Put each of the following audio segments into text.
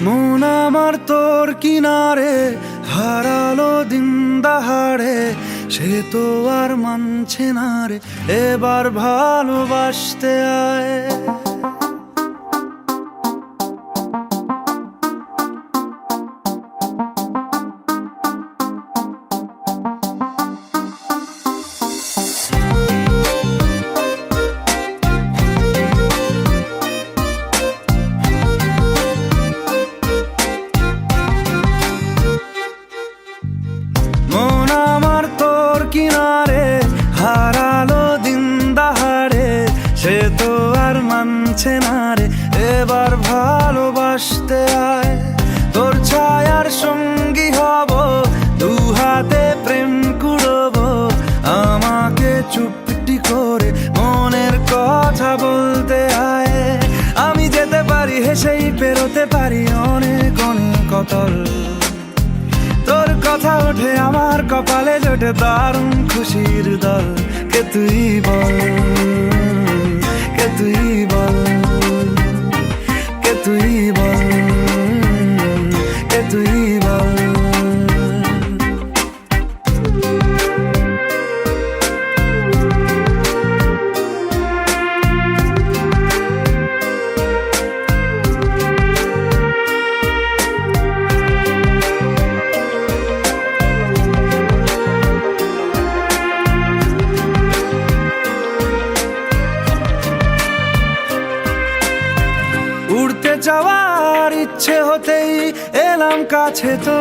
মন আমার তোর কিনারে হারালো দিন দাহাড়ে, সে তো আর মানছে না রে এবার ভালোবাসতে আয়। মন আমার তোর কিনারে হারালো দিন দাহাড়ে, সে তো আর মানছে না রে এবার ভালোবাসতে আয়। তোর ছায়ার সঙ্গী হব, দু হাতে প্রেম কুড়বো, আমাকে চুপটি করে মনের কথা বলতে আয়। আমি যেতে পারি হেসেই পেরোতে পারি অনেক অনেক অতল, তোর কথা ওঠে আমার কপালে জোটে দারুণ খুশির দল। কে তুই বল, কে তুই বল, কে তুই বল, কে তুই বল। উড়তে যাওয়ার ইচ্ছে হতেই এলাম কাছে তো,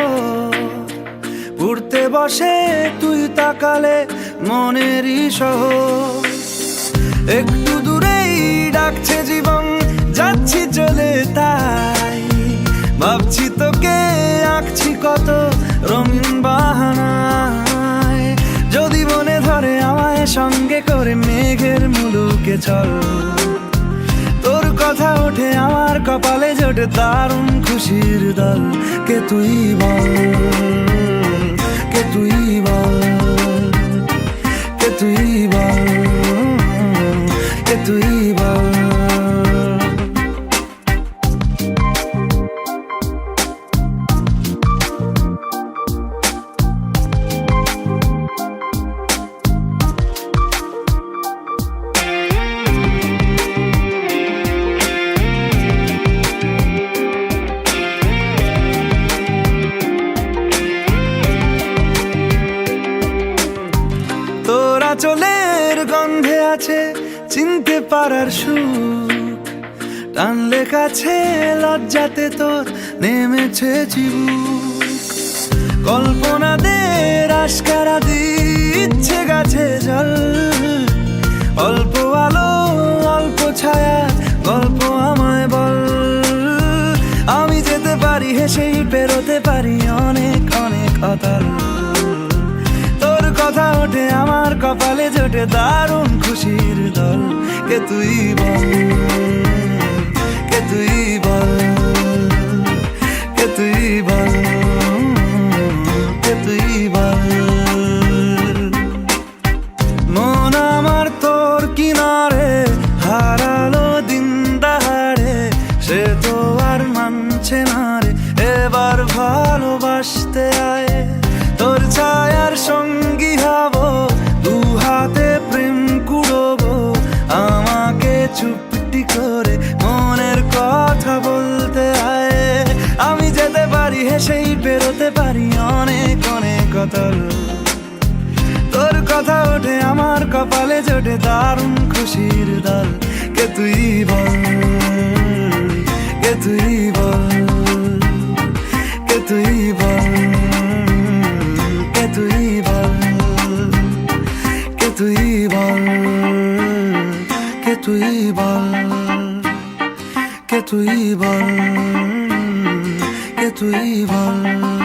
উড়তে বসে তুই তাকালে মনেরই শহর। একটু দূরেই ডাকছে জীবন, যাচ্ছি চলে তাই ভাবছি তোকে আঁকছি কত রঙিন বাহানায়। যদি মনে ধরে আমায় সঙ্গে করে মেঘের মুলুকে চল, তোর কথা ওঠে আমার কপালে জোটে দারুণ খুশির দল। কে তুই বল, কে তুই বল, কে তুই বল, কে তুই বল। তোরা চলের গন্ধে আছে চিনতে পারার সুখ, টানলে কাছে লজ্জাতে তোর নেমেছে চিবুক। কল্পনাদের আশকারা দিচ্ছে গাছে জল, অল্প আলো অল্প ছায়া গল্প আমায় বল। আমি যেতে পারি হেসেই পেরোতে পারি অনেক অনেক অতল, তোর কথা ওঠে আমার কপালে জোটে দারুণ খুশির দল। কে তুই বল, কে তুই বল, কে তুই বল, কে তুই বল। মন আমার তোর কিনারে হারালো দিন দাহাড়ে, সে তো আর মানছে না রে এবার ভালোবাসতে আয়। তোর ছায়ার সঙ্গী হব, দু হাতে প্রেম কুড়বো, আমাকে চুপটি করে মনের কথা বলতে আয়। আমি যেতে পারি হেসেই পেরোতে পারি অনেক অনেক অতল, তোর কথা ওঠে আমার কপালে জোটে দারুণ খুশির দল। কে তুই বল, কে তুই বল, কে তুই বল, কে তুই বল, কে তুই বল, কে তুই বল, কে তুই বল, কে তুই বল।